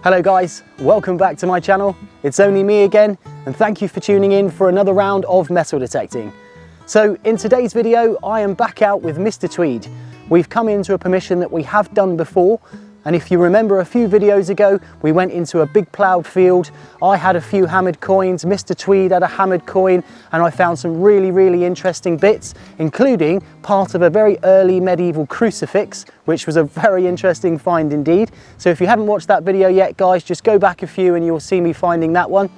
Hello guys, welcome back to my channel. It's only me again, and thank you for tuning in for another round of metal detecting. So in today's video, I am back out with Mr Tweed. We've come into a permission that we have done before, and if you remember a few videos ago, we went into a big ploughed field. I had a few hammered coins, Mr Tweed had a hammered coin, and I found some really interesting bits, including part of a very early medieval crucifix, which was a very interesting find indeed. So if you haven't watched that video yet, guys, just go back a few and you'll see me finding that one.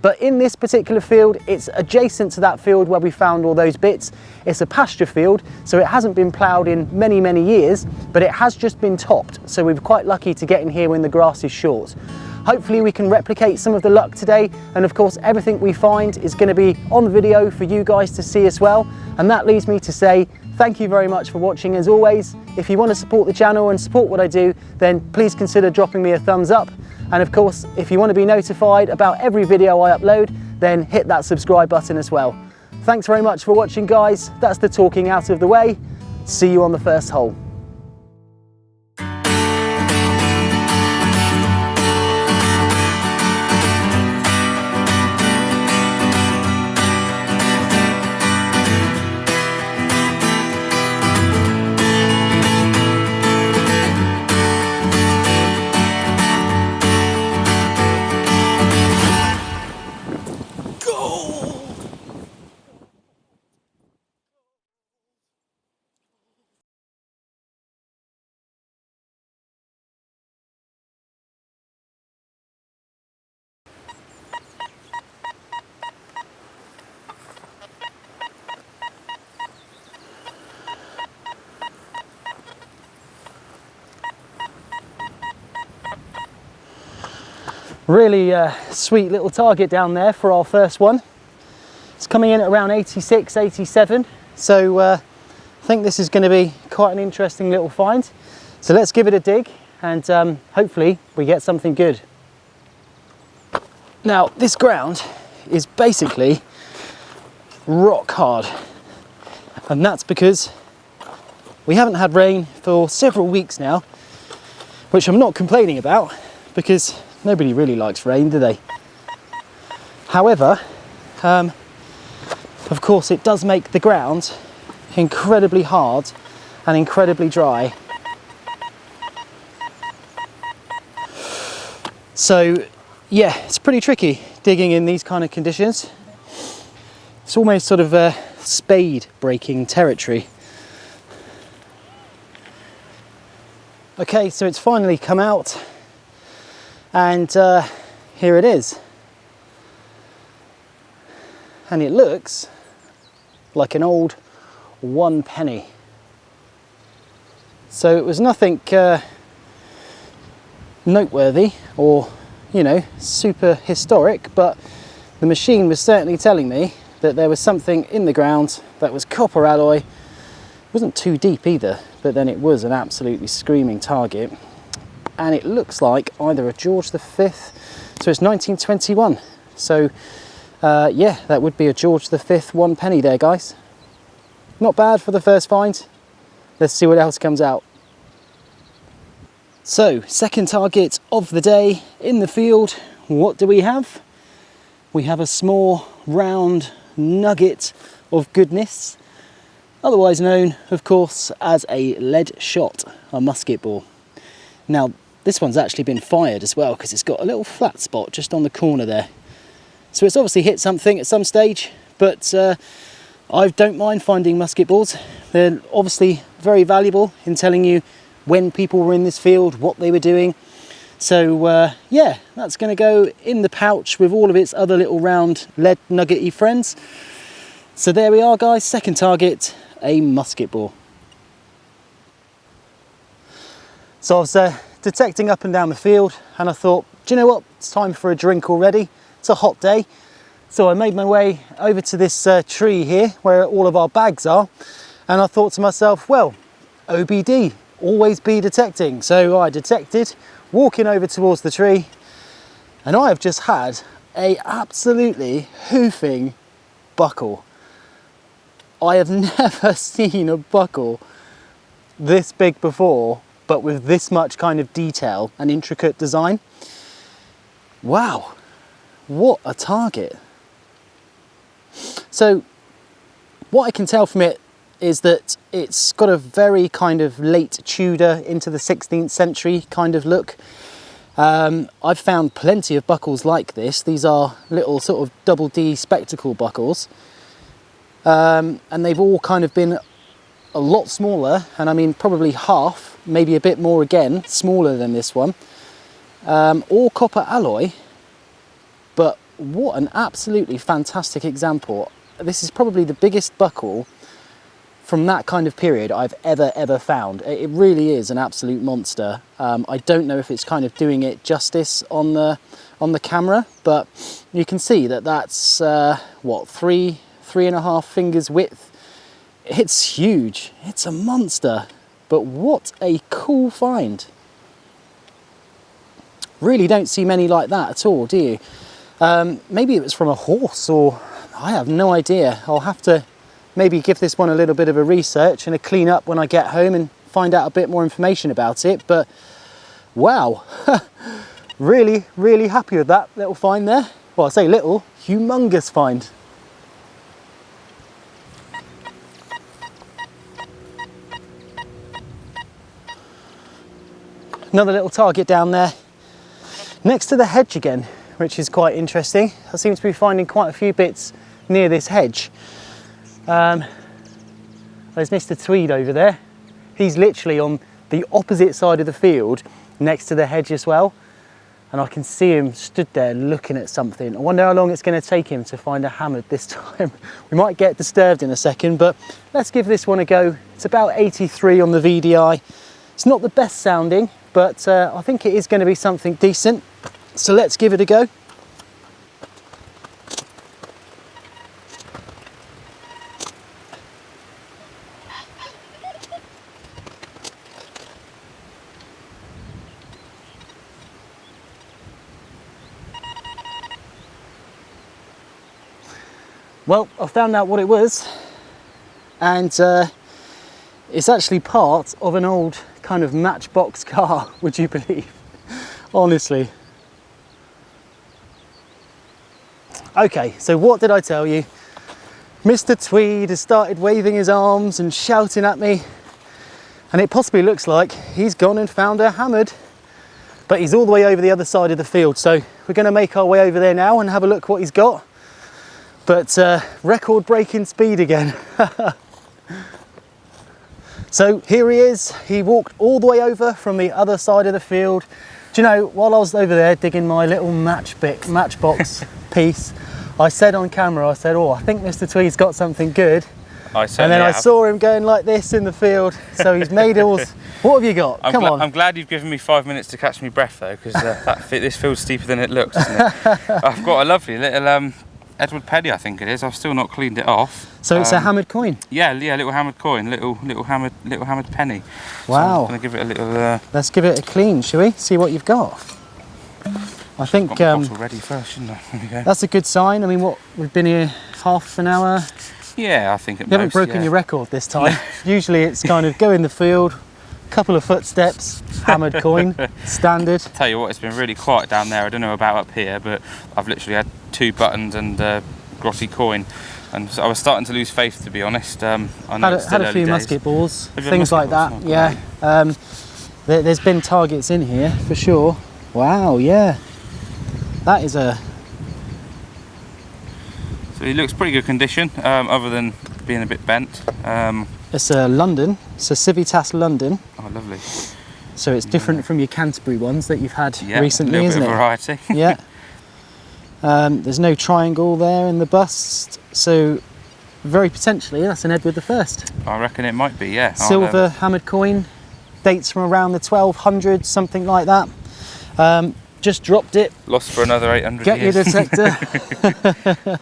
But in this particular field, it's adjacent to that field where we found all those bits. It's a pasture field, so it hasn't been ploughed in many years, but it has just been topped. So we're quite lucky to get in here when the grass is short. Hopefully we can replicate some of the luck today. And of course, everything we find is going to be on the video for you guys to see as well. And that leads me to say, thank you very much for watching as always. If you want to support the channel and support what I do, then please consider dropping me a thumbs up. And of course, if you want to be notified about every video I upload, then hit that subscribe button as well. Thanks very much for watching, guys. That's the talking out of the way. See you on the first hole. Really sweet little target down there for our first one. It's coming in at around 86, 87. So I think this is going to be quite an interesting little find. So let's give it a dig and hopefully we get something good. Now this ground is basically rock hard, and that's because we haven't had rain for several weeks now, which I'm not complaining about because nobody really likes rain, do they? However, of course it does make the ground incredibly hard and incredibly dry. So yeah, it's pretty tricky digging in these kind of conditions. It's almost sort of a spade breaking territory. Okay, so it's finally come out. And here it is. And it looks like an old 1 penny. So it was nothing noteworthy or, you know, super historic, but the machine was certainly telling me that there was something in the ground that was copper alloy. It wasn't too deep either, but then it was an absolutely screaming target. And it looks like either a George V, so it's 1921. So yeah, that would be a George V 1 penny there, guys. Not bad for the first find. Let's see what else comes out. So, second target of the day in the field. What do we have? We have a small round nugget of goodness, otherwise known, of course, as a lead shot, a musket ball. Now, this one's actually been fired as well because it's got a little flat spot just on the corner there. So it's obviously hit something at some stage, but I don't mind finding musket balls. They're obviously very valuable in telling you when people were in this field, what they were doing. So yeah, that's going to go in the pouch with all of its other little round lead nuggety friends. So there we are, guys. Second target, a musket ball. So I was detecting up and down the field, and I thought, do you know what? It's time for a drink already. It's a hot day. So I made my way over to this tree here where all of our bags are. And I thought to myself, well, OBD, always be detecting. So I detected, walking over towards the tree, and I have just had a absolutely hoofing buckle. I have never seen a buckle this big before, but with this much kind of detail and intricate design. Wow, what a target. So what I can tell from it is that it's got a very kind of late Tudor into the 16th century kind of look. I've found plenty of buckles like this. These are little sort of double D spectacle buckles. And they've all kind of been a lot smaller, and I mean probably half, maybe a bit more again, smaller than this one. All copper alloy, but what an absolutely fantastic example. This is probably the biggest buckle from that kind of period I've ever found. It really is an absolute monster. I don't know if it's kind of doing it justice on the camera, but you can see that that's what, three and a half fingers width. It's huge, it's a monster, but what a cool find. Really don't see many like that at all, do you? Maybe it was from a horse, or I have no idea. I'll have to maybe give this one a little bit of a research and a clean up when I get home and find out a bit more information about it. But wow, really happy with that little find there. Well, I say little, humongous find. Another little target down there next to the hedge again, which is quite interesting. I seem to be finding quite a few bits near this hedge. There's Mr Tweed over there. He's literally on the opposite side of the field next to the hedge as well, and I can see him stood there looking at something. I wonder how long it's going to take him to find a hammered this time. We might get disturbed in a second, but let's give this one a go. It's about 83 on the VDI. It's not the best sounding, but I think it is going to be something decent. So let's give it a go. Well, I found out what it was, and it's actually part of an old kind of matchbox car, would you believe? Honestly. Okay, so what did I tell you? Mr Tweed has started waving his arms and shouting at me, and it possibly looks like he's gone and found a hammered, but he's all the way over the other side of the field, so we're going to make our way over there now and have a look what he's got. But record-breaking speed again. So here he is. He walked all the way over from the other side of the field. Do you know, while I was over there digging my little matchbox piece, I said on camera, I said, oh, I think Mr Tweed's got something good. I certainly And then have. I saw him going like this in the field. So he's made all... What have you got? Come on. I'm glad you've given me 5 minutes to catch my breath though, because this feels steeper than it looks, isn't it? I've got a lovely little... Edward penny, I think it is. I've still not cleaned it off. So it's a hammered coin? Yeah, little hammered coin, little hammered penny. Wow. So I'm gonna give it a little. Let's give it a clean, shall we? See what you've got. I think got my bottle ready first, shouldn't I? There we go. That's a good sign. I mean, what, we've been here half an hour. Yeah, I think at You haven't broken your record this time. Usually it's kind of go in the field, couple of footsteps, hammered coin, standard. Tell you what, it's been really quiet down there. I don't know about up here, but I've literally had 2 buttons and a grotty coin, and so I was starting to lose faith, to be honest. I know it's still had a early few days. musket balls, Have you had things like musket balls? that. Yeah, there's been targets in here for sure. Wow, yeah, that is a. So he looks pretty good condition, other than being a bit bent. It's a London. It's a Civitas London. Oh, lovely. So it's different from your Canterbury ones that you've had recently, a little isn't bit of it? variety. Yeah. There's no triangle there in the bust, so very potentially that's an Edward I. I reckon it might be, yeah. Silver hammered coin, dates from around the 1200s, something like that. Just dropped it. Lost for another 800 Get years. your detector.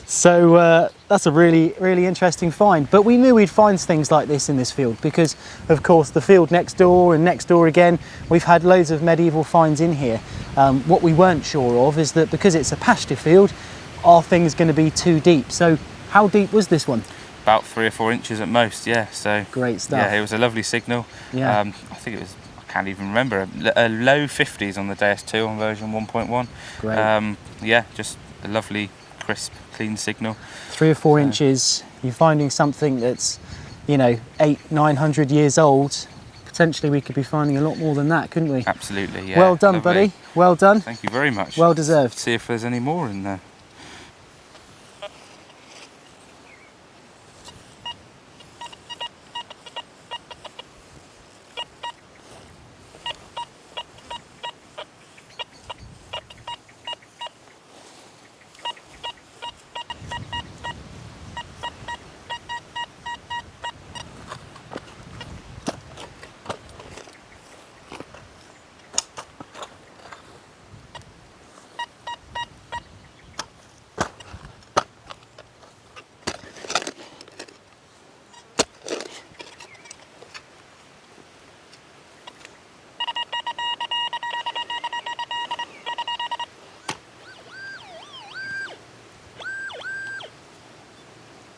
So that's a really interesting find. But we knew we'd find things like this in this field because, of course, the field next door and next door again, we've had loads of medieval finds in here. What we weren't sure of is that because it's a pasture field, are things going to be too deep? So how deep was this one? About 3 or 4 inches at most, yeah. So great stuff. Yeah, it was a lovely signal. Yeah. I think it was, I can't even remember, low 50s on the DS2 on version 1.1. Great. Yeah, just a lovely, crisp, clean signal. 3 or 4 inches, you're finding something that's, you know, 800-900 years old. Potentially we could be finding a lot more than that, couldn't we? Absolutely, yeah. Well done, lovely. buddy. Well done. Thank you very much. Well deserved. See if there's any more in there.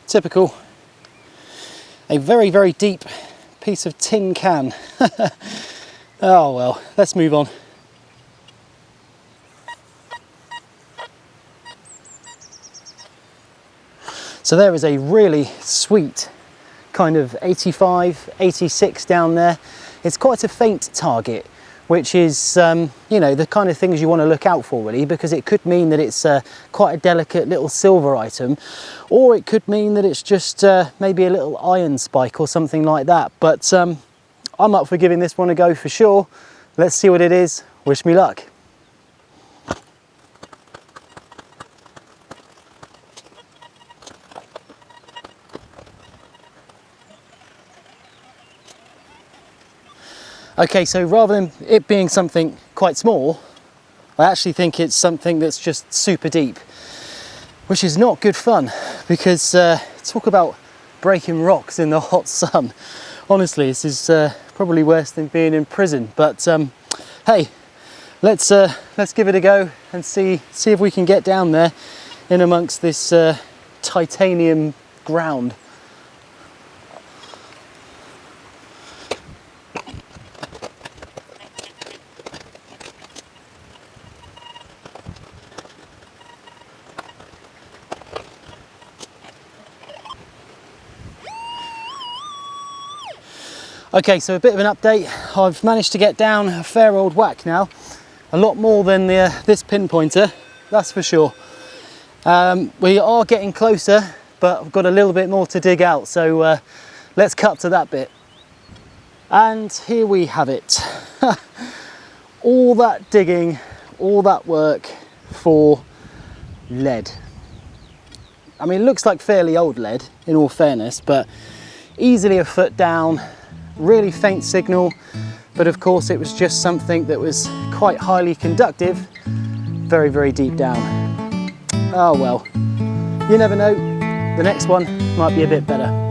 Typical. A very, very deep piece of tin can. Oh well, let's move on. So there is a really sweet kind of 85, 86 down there. It's quite a faint target, which is, you know, the kind of things you want to look out for really, because it could mean that it's quite a delicate little silver item, or it could mean that it's just maybe a little iron spike or something like that. But I'm up for giving this one a go for sure. Let's see what it is. Wish me luck. Okay, so rather than it being something quite small, I actually think it's something that's just super deep, which is not good fun, because talk about breaking rocks in the hot sun. Honestly, this is probably worse than being in prison. But hey, let's give it a go and see if we can get down there in amongst this titanium ground. Okay, so a bit of an update. I've managed to get down a fair old whack now. A lot more than this pinpointer, that's for sure. We are getting closer, but I've got a little bit more to dig out, so let's cut to that bit. And here we have it. All that digging, all that work for lead. I mean, it looks like fairly old lead, in all fairness, but easily a foot down. Really faint signal, but of course it was just something that was quite highly conductive, very, very deep down. Oh well, you never know, the next one might be a bit better.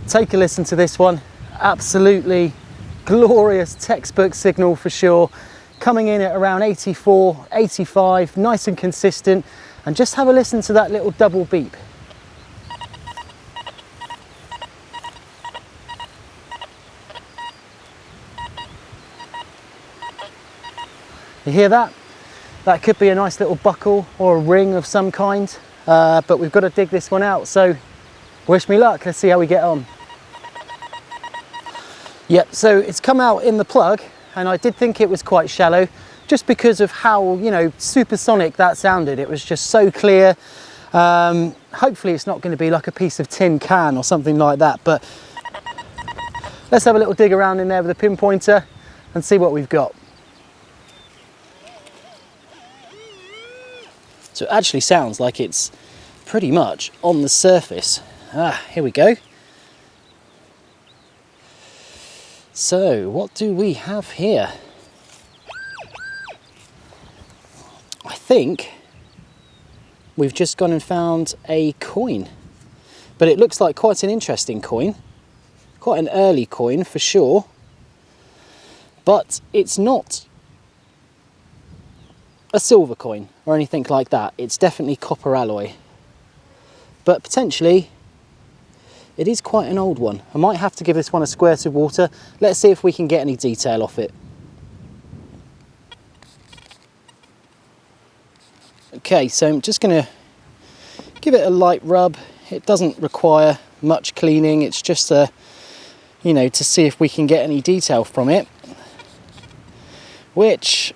Take a listen to this one. Absolutely glorious textbook signal for sure. Coming in at around 84, 85, nice and consistent. And just have a listen to that little double beep. You hear that? That could be a nice little buckle or a ring of some kind, but we've got to dig this one out, so wish me luck. Let's see how we get on. Yep, so it's come out in the plug, and I did think it was quite shallow just because of how, you know, supersonic that sounded. It was just so clear. Hopefully it's not going to be like a piece of tin can or something like that, but let's have a little dig around in there with a pinpointer and see what we've got. So it actually sounds like it's pretty much on the surface. Here we go. So what do we have here? I think we've just gone and found a coin, but it looks like quite an interesting coin, quite an early coin for sure, but it's not a silver coin or anything like that. It's definitely copper alloy, but potentially it is quite an old one. I might have to give this one a squirt of water. Let's see if we can get any detail off it. Okay, so I'm just going to give it a light rub. It doesn't require much cleaning. It's just you know, to see if we can get any detail from it, which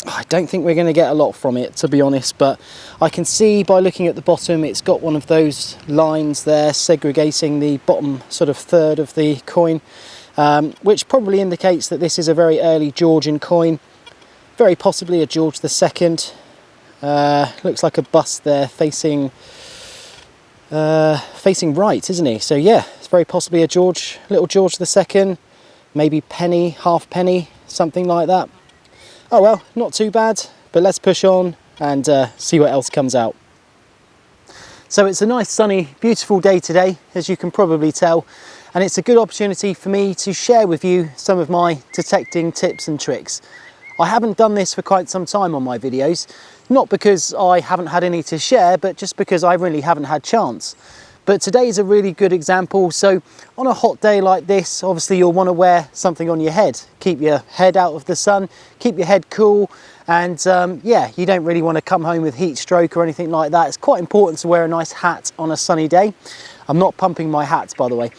I don't think we're going to get a lot from it, to be honest, but I can see by looking at the bottom it's got one of those lines there segregating the bottom sort of third of the coin, which probably indicates that this is a very early Georgian coin, very possibly a George II. Looks like a bust there facing right, isn't he? So yeah, it's very possibly a little George II, maybe penny, half penny, something like that. Oh well, not too bad, but let's push on and see what else comes out. So it's a nice sunny, beautiful day today, as you can probably tell, and it's a good opportunity for me to share with you some of my detecting tips and tricks. I haven't done this for quite some time on my videos, not because I haven't had any to share, but just because I really haven't had chance. But today is a really good example. So on a hot day like this, obviously you'll want to wear something on your head. Keep your head out of the sun, keep your head cool, and yeah, you don't really want to come home with heat stroke or anything like that. It's quite important to wear a nice hat on a sunny day. I'm not pumping my hats, by the way.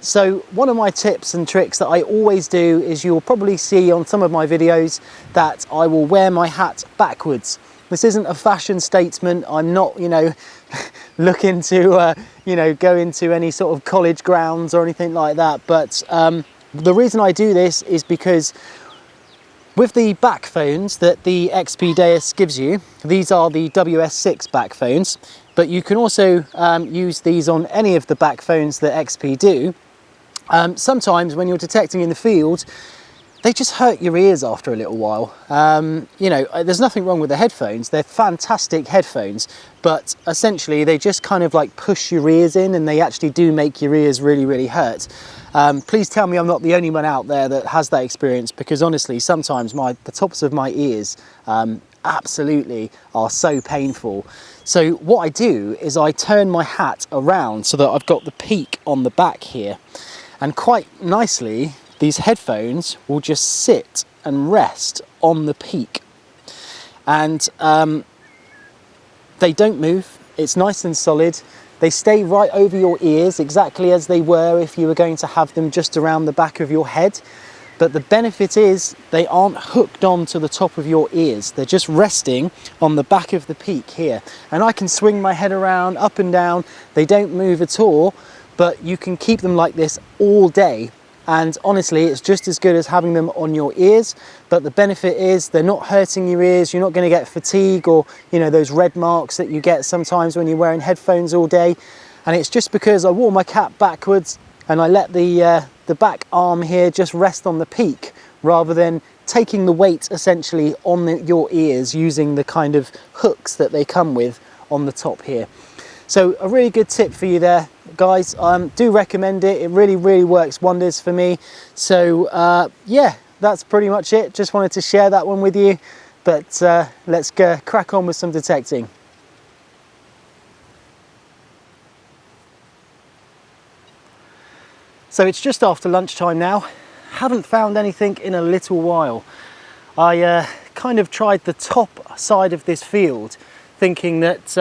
So one of my tips and tricks that I always do is, you'll probably see on some of my videos that I will wear my hat backwards. This isn't a fashion statement. I'm not, you know, looking to, you know, go into any sort of college grounds or anything like that. But the reason I do this is because with the back phones that the XP Deus gives you, these are the WS6 back phones, but you can also use these on any of the back phones that XP do. Sometimes when you're detecting in the field, they just hurt your ears after a little while. You know, there's nothing wrong with the headphones. They're fantastic headphones, but essentially they just kind of like push your ears in, and they actually do make your ears really, really hurt. Please tell me I'm not the only one out there that has that experience, because honestly, sometimes the tops of my ears absolutely are so painful. So what I do is I turn my hat around so that I've got the peak on the back here, and quite nicely these headphones will just sit and rest on the peak, and they don't move. It's nice and solid. They stay right over your ears, exactly as they were if you were going to have them just around the back of your head. But the benefit is they aren't hooked on to the top of your ears. They're just resting on the back of the peak here. And I can swing my head around, up and down. They don't move at all, but you can keep them like this all day. And honestly, it's just as good as having them on your ears. But the benefit is they're not hurting your ears. You're not going to get fatigue or, you know, those red marks that you get sometimes when you're wearing headphones all day. And it's just because I wore my cap backwards and I let the back arm here just rest on the peak, rather than taking the weight essentially on your ears using the kind of hooks that they come with on the top here. So a really good tip for you there, guys. Do recommend it. It really, really works wonders for me. So yeah, that's pretty much it. Just wanted to share that one with you. But let's go crack on with some detecting. So it's just after lunchtime now. Haven't found anything in a little while. I kind of tried the top side of this field thinking that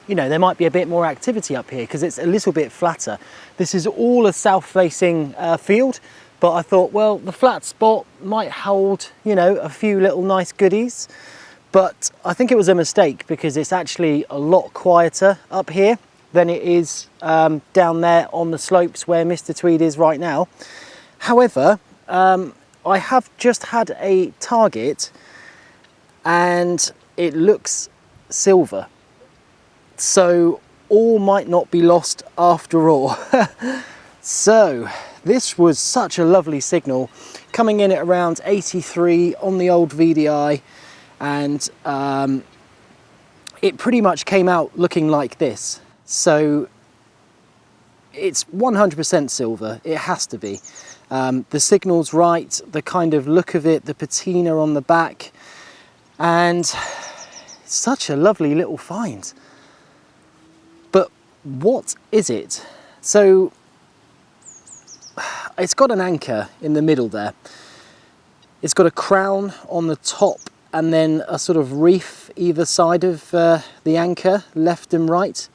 you know, there might be a bit more activity up here because it's a little bit flatter. This is all a south-facing field, but I thought, well, the flat spot might hold, you know, a few little nice goodies. But I think it was a mistake because it's actually a lot quieter up here than it is down there on the slopes where Mr Tweed is right now. However, I have just had a target and it looks silver. So all might not be lost after all. So this was such a lovely signal, coming in at around 83 on the old VDI, and it pretty much came out looking like this. So it's 100% silver, it has to be. The signal's right, the kind of look of it, the patina on the back, and it's such a lovely little find. But what is it? So it's got an anchor in the middle there. It's got a crown on the top and then a sort of reef either side of the anchor, left and right.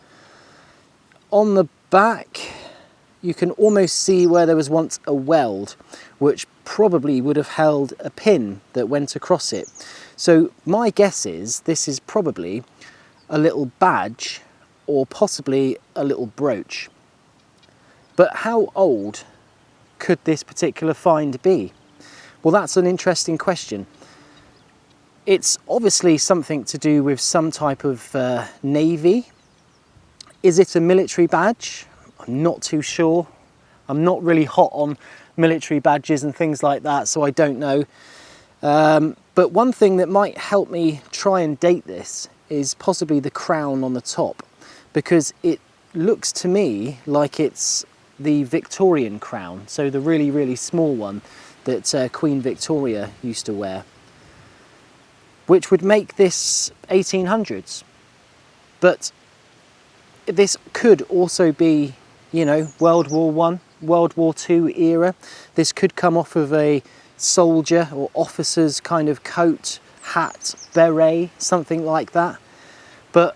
On the back, you can almost see where there was once a weld, which probably would have held a pin that went across it. So my guess is this is probably a little badge or possibly a little brooch. But how old could this particular find be? Well, that's an interesting question. It's obviously something to do with some type of navy. Is it a military badge? I'm not too sure. I'm not really hot on military badges and things like that, so I don't know. But one thing that might help me try and date this is possibly the crown on the top, because it looks to me like it's the Victorian crown, so the really, really small one that Queen Victoria used to wear, which would make this 1800s. But this could also be, you know, World War I, World War II era. This could come off of a soldier or officer's kind of coat, hat, beret, something like that. But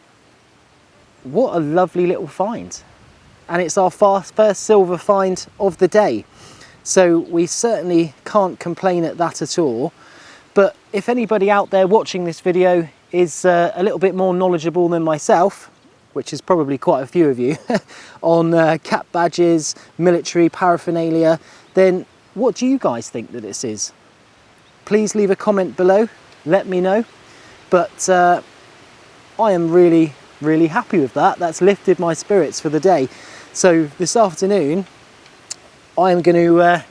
what a lovely little find. And it's our first silver find of the day. So we certainly can't complain at that at all. But if anybody out there watching this video is a little bit more knowledgeable than myself, which is probably quite a few of you, on cap badges, military paraphernalia, then what do you guys think that this is? Please leave a comment below, let me know. But I am really, really happy with that. That's lifted my spirits for the day. So this afternoon, I am going to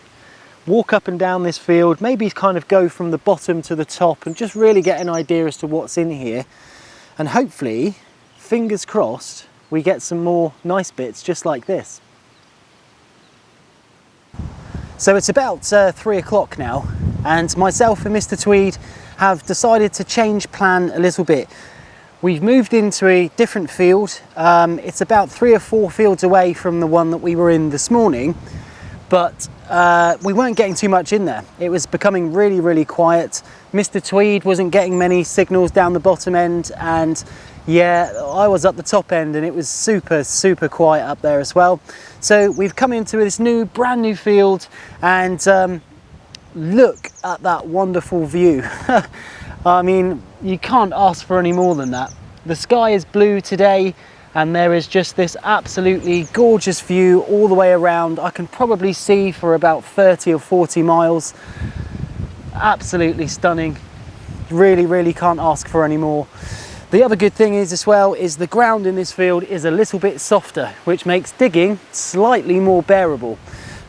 walk up and down this field, maybe kind of go from the bottom to the top and just really get an idea as to what's in here. And hopefully, fingers crossed, we get some more nice bits just like this. So it's about 3 o'clock now, and myself and Mr Tweed have decided to change plan a little bit. We've moved into a different field. It's about 3 or 4 fields away from the one that we were in this morning, but we weren't getting too much in there. It was becoming really, really quiet. Mr Tweed wasn't getting many signals down the bottom end, and yeah, I was up the top end and it was super, super quiet up there as well. So we've come into this new, brand new field, and look at that wonderful view. I mean, you can't ask for any more than that. The sky is blue today, and there is just this absolutely gorgeous view all the way around. I can probably see for about 30 or 40 miles. Absolutely stunning. Really, really can't ask for any more. The other good thing is as well is the ground in this field is a little bit softer, which makes digging slightly more bearable.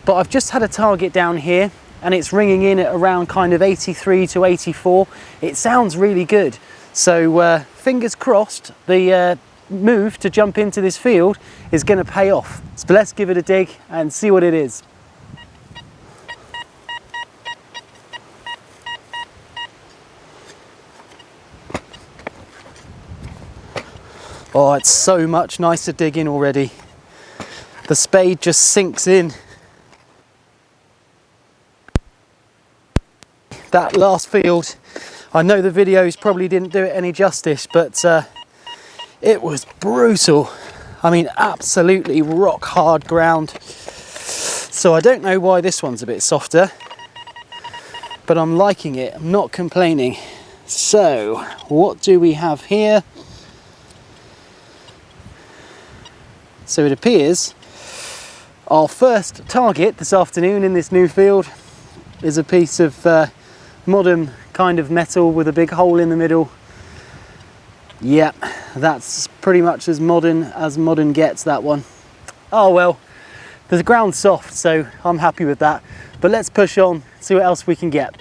But I've just had a target down here, and it's ringing in at around kind of 83 to 84. It sounds really good. So fingers crossed the move to jump into this field is going to pay off. So let's give it a dig and see what it is. Oh, it's so much nicer digging already. The spade just sinks in. That last field I know the videos probably didn't do it any justice, but it was brutal. I mean, absolutely rock hard ground. So I don't know why this one's a bit softer, but I'm liking it, I'm not complaining. So what do we have here? So it appears our first target this afternoon in this new field is a piece of modern kind of metal with a big hole in the middle. Yep, that's pretty much as modern gets, that one. Oh well, the ground's soft, so I'm happy with that. But let's push on, see what else we can get.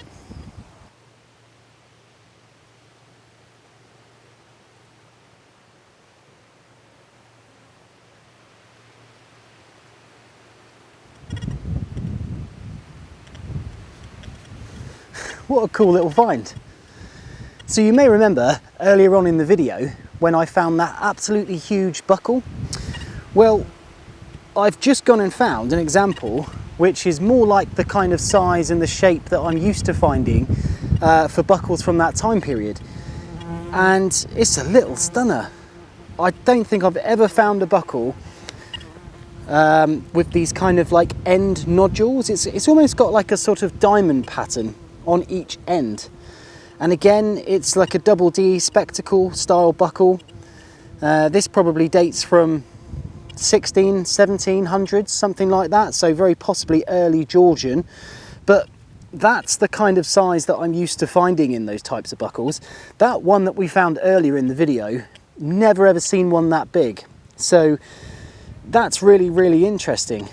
What a cool little find. So you may remember earlier on in the video when I found that absolutely huge buckle. Well, I've just gone and found an example which is more like the kind of size and the shape that I'm used to finding for buckles from that time period. And it's a little stunner. I don't think I've ever found a buckle with these kind of like end nodules. It's almost got like a sort of diamond pattern on each end. And again, it's like a double D spectacle style buckle. This probably dates from 1700s, something like that. So very possibly early Georgian. But that's the kind of size that I'm used to finding in those types of buckles. That one that we found earlier in the video, never ever seen one that big. So that's really, really interesting.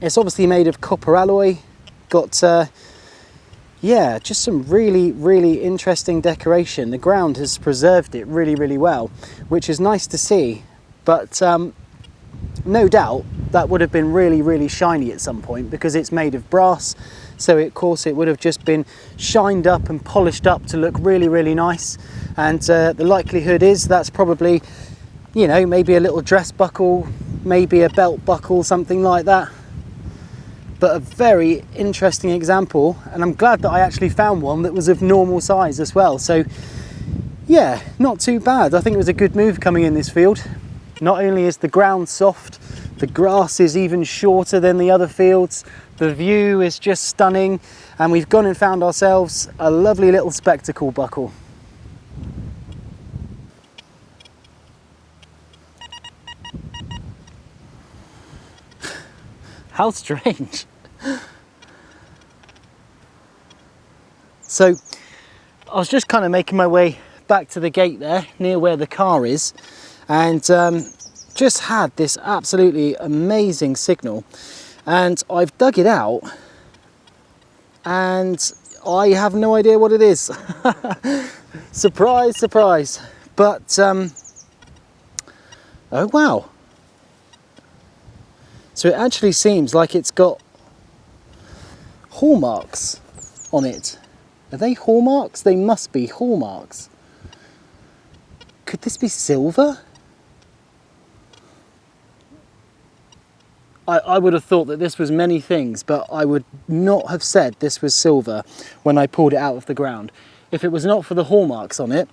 It's obviously made of copper alloy. Got yeah, just some really, really interesting decoration. The ground has preserved it really, really well, which is nice to see. But no doubt that would have been really, really shiny at some point because it's made of brass. So of course it would have just been shined up and polished up to look really, really nice. And the likelihood is that's probably, you know, maybe a little dress buckle, maybe a belt buckle, something like that. But a very interesting example, and I'm glad that I actually found one that was of normal size as well. So yeah, not too bad. I think it was a good move coming in this field. Not only is the ground soft, the grass is even shorter than the other fields, the view is just stunning, and we've gone and found ourselves a lovely little spectacle buckle. How strange. So I was just kind of making my way back to the gate there, near where the car is, and just had this absolutely amazing signal. And I've dug it out, and I have no idea what it is. Surprise, surprise. But, oh wow. So it actually seems like it's got hallmarks on it. Are they hallmarks? They must be hallmarks. Could this be silver? I would have thought that this was many things, but I would not have said this was silver when I pulled it out of the ground. If it was not for the hallmarks on it,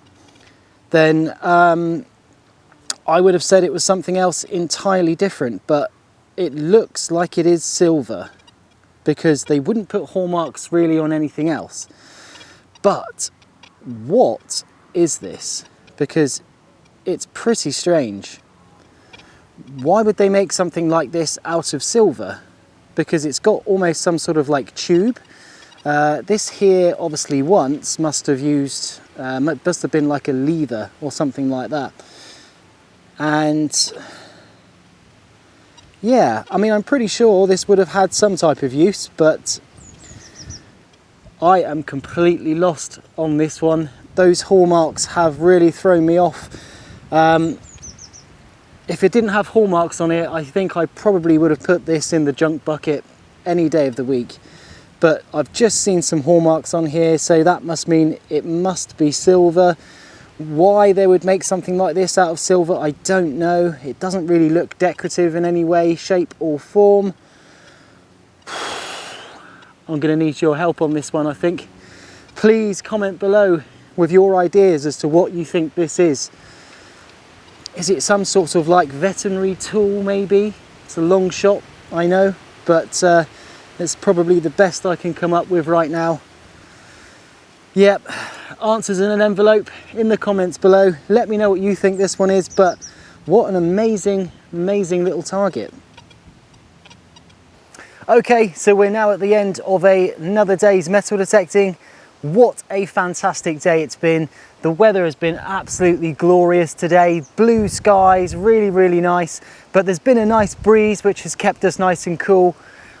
then I would have said it was something else entirely different, but it looks like it is silver because they wouldn't put hallmarks really on anything else. But what is this? Because it's pretty strange. Why would they make something like this out of silver? Because it's got almost some sort of like tube. This here obviously once must have used, must have been like a lever or something like that. And yeah, I mean, I'm pretty sure this would have had some type of use, but I am completely lost on this one. Those hallmarks have really thrown me off. If it didn't have hallmarks on it, I think I probably would have put this in the junk bucket any day of the week. But I've just seen some hallmarks on here, so that must mean it must be silver. Why they would make something like this out of silver, I don't know. It doesn't really look decorative in any way, shape or form. I'm going to need your help on this one, I think. Please comment below with your ideas as to what you think this is. Is it some sort of like veterinary tool maybe? It's a long shot, I know, but it's probably the best I can come up with right now. Yep, answers in an envelope in the comments below. Let me know what you think this one is, but what an amazing, amazing little target. Okay, so we're now at the end of another day's metal detecting. What a fantastic day it's been. The weather has been absolutely glorious today. Blue skies, really, really nice. But there's been a nice breeze which has kept us nice and cool.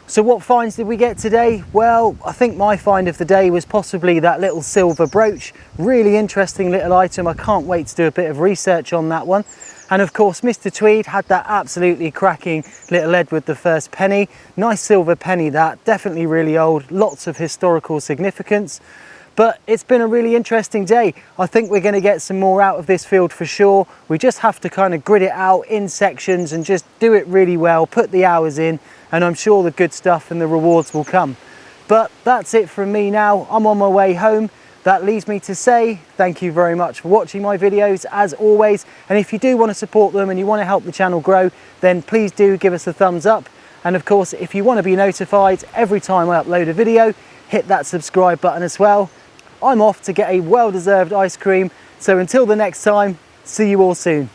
So what finds did we get today? Well, I think my find of the day was possibly that little silver brooch. Really interesting little item. I can't wait to do a bit of research on that one. And of course, Mr Tweed had that absolutely cracking little Edward the First penny. Nice silver penny that, definitely really old, lots of historical significance. But it's been a really interesting day. I think we're going to get some more out of this field for sure. We just have to kind of grid it out in sections and just do it really well, put the hours in, and I'm sure the good stuff and the rewards will come. But that's it from me now. I'm on my way home. That leaves me to say thank you very much for watching my videos as always. And if you do want to support them and you want to help the channel grow, then please do give us a thumbs up. And of course, if you want to be notified every time I upload a video, hit that subscribe button as well. I'm off to get a well-deserved ice cream. So until the next time, see you all soon.